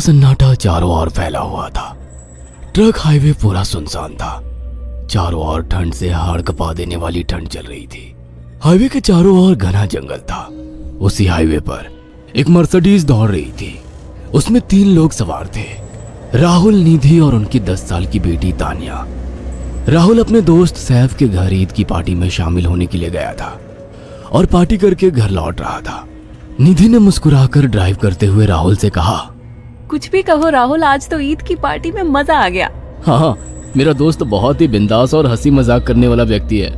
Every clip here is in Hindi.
सन्नाटा चारों ओर फैला हुआ था। ट्रक हाईवे पूरा सुनसान था। चारों ओर ठंड से हाड़ कपा देने वाली ठंड चल रही थी। हाईवे के चारों ओर घना जंगल था। उसी हाईवे पर एक मर्सिडीज दौड़ रही थी। उसमें 3 लोग सवार थे, राहुल, निधि और उनकी 10 साल की बेटी तानिया। राहुल अपने दोस्त सैफ के घर ईद की पार्टी में शामिल होने के लिए गया था और पार्टी करके घर लौट रहा था। निधि ने मुस्कुराकर ड्राइव करते हुए राहुल से कहा, कुछ भी कहो राहुल, आज तो ईद की पार्टी में मजा आ गया। हाँ, मेरा दोस्त बहुत ही बिंदास और हंसी मजाक करने वाला व्यक्ति है।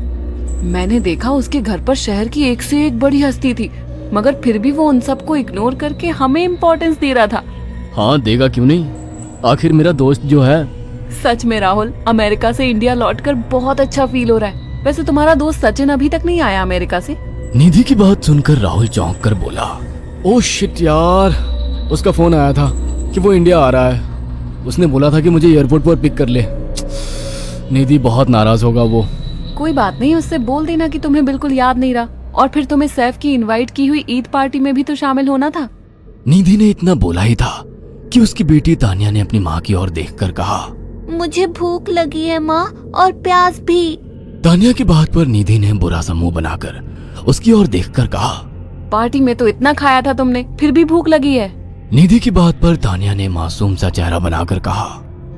मैंने देखा उसके घर पर शहर की एक से एक बड़ी हस्ती थी, मगर फिर भी वो उन सबको इग्नोर करके हमें इम्पोर्टेंस दे रहा था। हाँ, देगा क्यों नहीं, आखिर मेरा दोस्त जो है। सच में राहुल, अमेरिका से इंडिया लौटकर बहुत अच्छा फील हो रहा है। वैसे तुम्हारा दोस्त सचिन अभी तक नहीं आया अमेरिका से? निधि की बात सुनकर राहुल चौंक कर बोला, ओह शिट यार, उसका फोन आया था कि वो इंडिया आ रहा है। उसने बोला था कि मुझे एयरपोर्ट पर पिक कर ले। निधि बहुत नाराज होगा वो। कोई बात नहीं, उससे बोल देना कि तुम्हें बिल्कुल याद नहीं रहा। और फिर तुम्हें सैफ की इनवाइट की हुई ईद पार्टी में भी तो शामिल होना था। निधि ने इतना बोला ही था कि उसकी बेटी तानिया ने अपनी माँ की ओर देखकर कहा, मुझे भूख लगी है माँ, और प्यास भी। तानिया की बात पर निधि ने बुरा सा मुंह बनाकर उसकी ओर देखकर कहा, पार्टी में तो इतना खाया था तुमने, फिर भी भूख लगी है? निधि की बात पर तानिया ने मासूम सा चेहरा बनाकर कहा,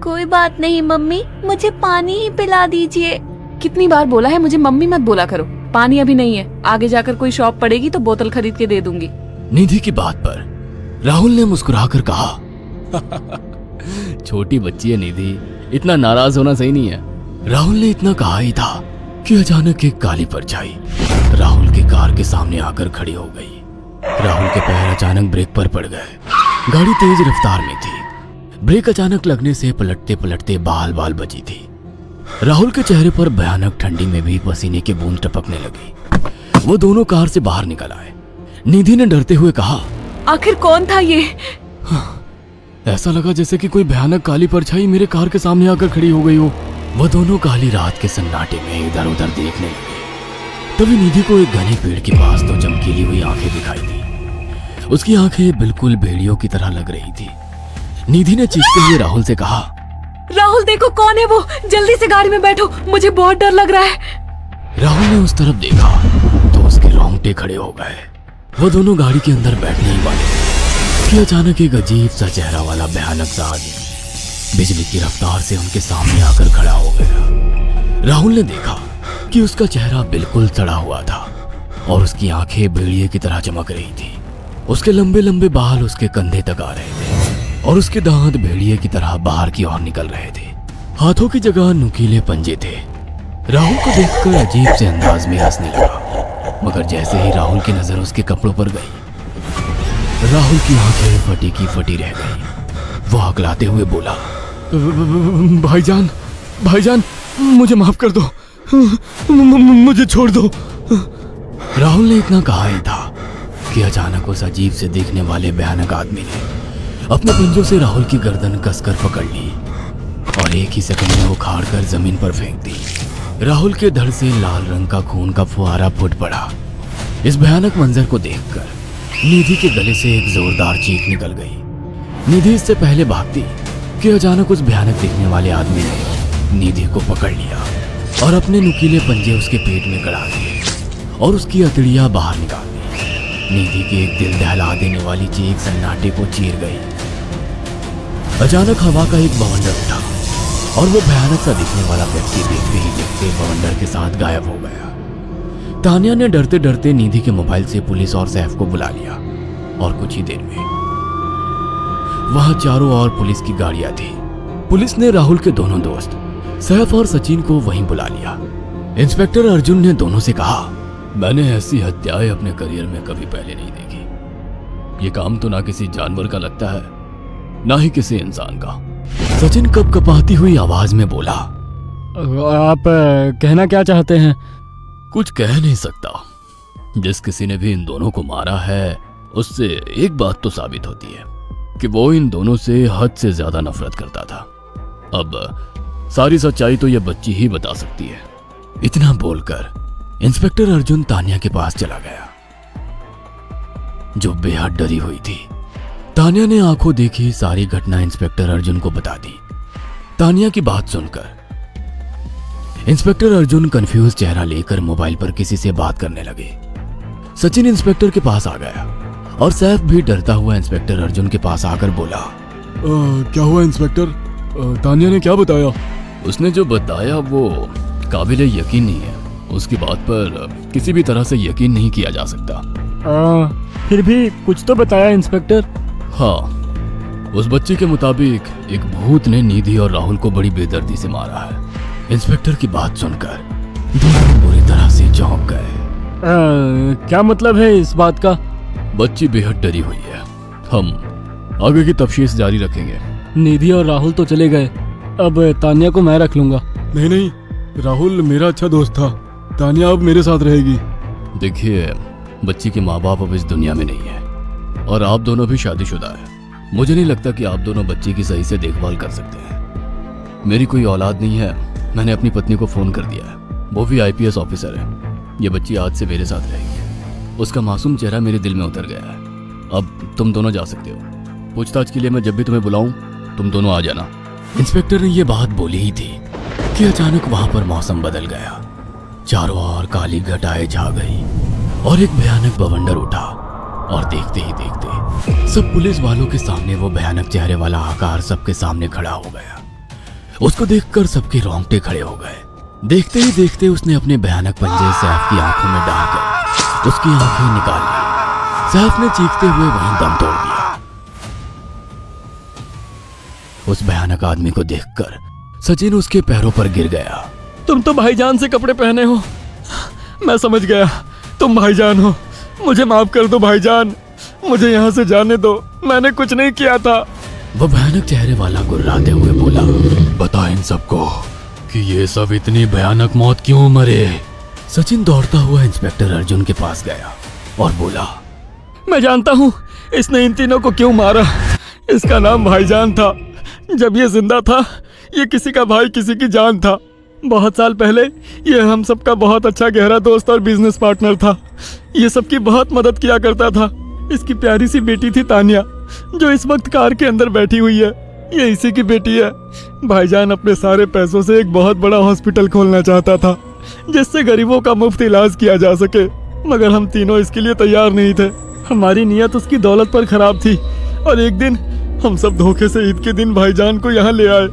कोई बात नहीं मम्मी, मुझे पानी ही पिला दीजिए। कितनी बार बोला है मुझे मम्मी मत बोला करो। पानी अभी नहीं है, आगे जाकर कोई शॉप पड़ेगी तो बोतल खरीद के दे दूंगी। निधि की बात पर राहुल ने मुस्कुराकर कहा, छोटी बच्ची है निधि, इतना नाराज होना सही नहीं है। राहुल ने इतना कहा ही था कि अचानक एक काली परछाई राहुल की कार के सामने आकर खड़ी हो गई। राहुल के पैर अचानक ब्रेक पर पड़ गए। गाड़ी तेज रफ्तार में थी। ब्रेक अचानक लगने से पलटते पलटते बाल बाल बची थी। राहुल के चेहरे पर भयानक ठंडी में भी पसीने की बूंद टपकने लगी। वो दोनों कार से बाहर निकल आए। निधि ने डरते हुए कहा, आखिर कौन था ये? ऐसा लगा जैसे कि कोई भयानक काली परछाई मेरे कार के सामने आकर खड़ी हो गई हो। वो दोनों काली रात के सन्नाटे में इधर उधर देखने लगे। तभी निधि को एक घने पेड़ के पास 2 चमकीली हुई आंखें दिखाई दी। उसकी आंखें बिल्कुल भेड़ियों की तरह लग रही थी। निधि ने चीखते हुए राहुल से कहा, राहुल देखो कौन है वो, जल्दी से गाड़ी में बैठो, मुझे बहुत डर लग रहा है। राहुल ने उस तरफ देखा तो उसके रोंगटे खड़े हो गए। वो दोनों गाड़ी के अंदर बैठने ही वाले थे कि अचानक एक अजीब सा चेहरा वाला भयानक सा आदमी बिजली की रफ्तार से उनके सामने आकर खड़ा हो गया। राहुल ने देखा कि उसका चेहरा बिल्कुल सड़ा हुआ था और उसकी आंखें भेड़िए की तरह चमक रही थी। उसके लंबे लंबे बाल उसके कंधे तक आ रहे थे और उसके दांत भेड़िए की तरह बाहर की ओर निकल रहे थे। हाथों की जगह नुकीले पंजे थे। राहुल को देखकर अजीब से अंदाज में हंसने लगा, मगर जैसे ही राहुल की नजर उसके कपड़ों पर गई, राहुल की आंखें फटी की फटी रह गई। वो हकलाते हुए बोला, भाईजान, भाईजान, मुझे माफ कर दो, मुझे छोड़ दो। राहुल ने इतना कहा ही था कि अचानक उस अजीब से दिखने वाले भयानक आदमी ने अपने पंजों से राहुल की गर्दन कसकर पकड़ ली और एक ही सेकंड में उखाड़ कर जमीन पर फेंक दी। राहुल के धड़ से लाल रंग का खून का फुहारा फूट पड़ा। इस भयानक मंजर को देखकर निधि के गले से एक जोरदार चीख निकल गई। निधि इससे पहले भागती कि अचानक उस भयानक दिखने वाले आदमी ने निधि को पकड़ लिया और अपने नुकीले पंजे उसके पेट में गड़ा दिए और उसकी अतड़ियां बाहर निकाल दी। निधि की एक दिल दहला देने वाली चीख सन्नाटे को चीर गई। अचानक हवा का एक बवंडर उठा और वो भयानक सा दिखने वाला व्यक्ति देखते ही देखते बवंडर के साथ गायब हो गया। तानिया ने डरते डरते निधि के मोबाइल से पुलिस और सैफ को बुला लिया और कुछ ही देर में वहां चारों ओर पुलिस की गाड़ियां थी। पुलिस ने राहुल के दोनों दोस्त सैफ और सचिन को वहीं बुला लिया। इंस्पेक्टर अर्जुन ने दोनों से कहा, मैंने ऐसी हत्याएं अपने करियर में कभी पहले नहीं देखी। ये काम तो ना किसी जानवर का लगता है, ना ही किसी इंसान का। सचिन कपकपाती हुई आवाज में बोला, आप कहना क्या चाहते हैं? कुछ कह नहीं सकता। जिस किसी ने भी इन दोनों को मारा है उससे एक बात तो साबित होती है कि वो इन दोनों से हद से ज्यादा नफरत करता था। अब सारी सच्चाई तो ये बच्ची ही बता सकती है। इतना बोलकर इंस्पेक्टर अर्जुन तानिया के पास चला गया, जो बेहद डरी हुई थी। तानिया ने आंखों देखी सारी घटना इंस्पेक्टर अर्जुन को बता दी। तानिया की बात सुनकर इंस्पेक्टर अर्जुन कंफ्यूज चेहरा लेकर मोबाइल पर किसी से बात करने लगे। सचिन इंस्पेक्टर के पास आ गया और सैफ भी डरता हुआ इंस्पेक्टर अर्जुन के पास आकर बोला, क्या हुआ इंस्पेक्टर? तानिया ने क्या बताया? उसने जो बताया वो काबिले यकीन नहीं है। उसकी बात पर किसी भी तरह से यकीन नहीं किया जा सकता। फिर भी कुछ तो बताया इंस्पेक्टर। हाँ, उस बच्ची के मुताबिक एक भूत ने निधि और राहुल को बड़ी बेदर्दी से मारा है। इंस्पेक्टर की बात सुनकर दोनों बुरी तरह से चौंक गए। क्या मतलब है इस बात का? बच्ची बेहद डरी हुई है। हम आगे की तफ्तीश जारी रखेंगे। निधि और राहुल तो चले गए, अब तानिया को मैं रख लूंगा। नहीं, राहुल मेरा अच्छा दोस्त था। तानिया अब मेरे साथ रहेगी। देखिए, बच्ची के माँ बाप अब इस दुनिया में नहीं है और आप दोनों भी शादीशुदा है। मुझे नहीं लगता कि आप दोनों बच्ची की सही से देखभाल कर सकते हैं। मेरी कोई औलाद नहीं है। मैंने अपनी पत्नी को फोन कर दिया है, वो भी IPS ऑफिसर है। ये बच्ची आज से मेरे साथ रहेगी। उसका मासूम चेहरा मेरे दिल में उतर गया है। अब तुम दोनों जा सकते हो। पूछताछ के लिए मैं जब भी तुम्हें बुलाऊं तुम दोनों आ जाना। इंस्पेक्टर ने ये बात बोली ही थी कि अचानक वहां पर मौसम बदल गया। चारों ओर काली घटाएं छा गई और एक भयानक बवंडर उठा और देखते ही देखते सब पुलिस वालों के सामने वो भयानक चेहरे वाला आकार सबके सामने खड़ा हो गया। उसको देखकर सबके रोंगटे खड़े हो गए। देखते ही देखते उसने अपने भयानक पंजे सैफ की आंखों में डालकर उसकी आंखें निकाल ली। सैफ ने चीखते हुए वहीं दम तोड़ दिया। उस भयानक आदमी को देखकर सचिन उसके पैरों पर गिर गया। तुम तो भाईजान से कपड़े पहने हो। मैं समझ गया, तुम भाईजान हो। मुझे माफ कर दो भाईजान, मुझे यहाँ से जाने दो। मैंने कुछ नहीं किया था। वो भयानक चेहरे वाला गुर्राते हुए बोला, बता इन सबको कि ये सब इतनी भयानक मौत क्यों मरे। सचिन दौड़ता हुआ इंस्पेक्टर अर्जुन के पास गया और बोला, मैं जानता हूँ इसने इन तीनों को क्यों मारा। इसका नाम भाईजान था। जब ये जिंदा था ये किसी का भाई किसी की जान था। बहुत साल पहले ये हम सबका बहुत अच्छा गहरा दोस्त और बिजनेस पार्टनर था। ये सबकी बहुत मदद किया करता था। इसकी प्यारी सी बेटी थी तानिया, जो इस वक्त कार के अंदर बैठी हुई है। ये इसी की बेटी है। भाईजान अपने सारे पैसों से एक बहुत बड़ा हॉस्पिटल खोलना चाहता था जिससे गरीबों का मुफ्त इलाज किया जा सके, मगर हम तीनों इसके लिए तैयार नहीं थे। हमारी नीयत उसकी दौलत पर खराब थी और एक दिन हम सब धोखे से ईद के दिन भाईजान को यहाँ ले आए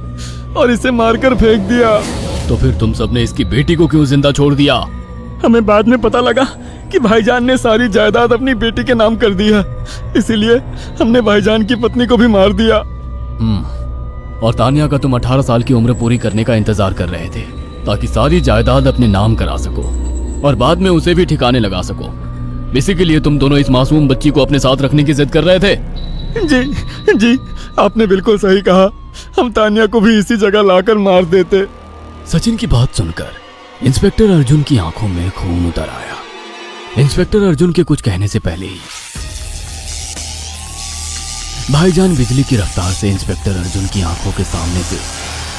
और इसे मारकर फेंक दिया। तो फिर तुम सबने इसकी बेटी को क्यों जिंदा छोड़ दिया? हमें बाद में पता लगा कि भाईजान ने सारी जायदाद अपनी बेटी के नाम कर दी है, इसीलिए हमने भाईजान की पत्नी को भी मार दिया। और तानिया का तुम 18 साल की उम्र पूरी करने का इंतजार कर रहे थे ताकि सारी जायदाद अपने नाम करा सको और बाद में उसे भी ठिकाने लगा सको। इसी के लिए तुम दोनों इस मासूम बच्ची को अपने साथ रखने की जिद कर रहे थे। जी, आपने बिल्कुल सही कहा। हम तानिया को भी इसी जगह लाकर मार देते। सचिन की बात सुनकर इंस्पेक्टर अर्जुन की आंखों में खून उतर आया। इंस्पेक्टर अर्जुन के कुछ कहने से पहले ही भाईजान बिजली की रफ्तार से इंस्पेक्टर अर्जुन की आंखों के सामने से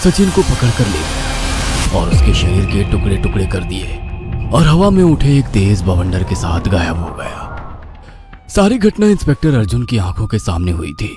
सचिन को पकड़कर ले गया और उसके शरीर के टुकड़े टुकड़े कर दिए और हवा में उठे एक तेज बवंडर के साथ गायब हो गया। सारी घटना इंस्पेक्टर अर्जुन की आंखों के सामने हुई थी।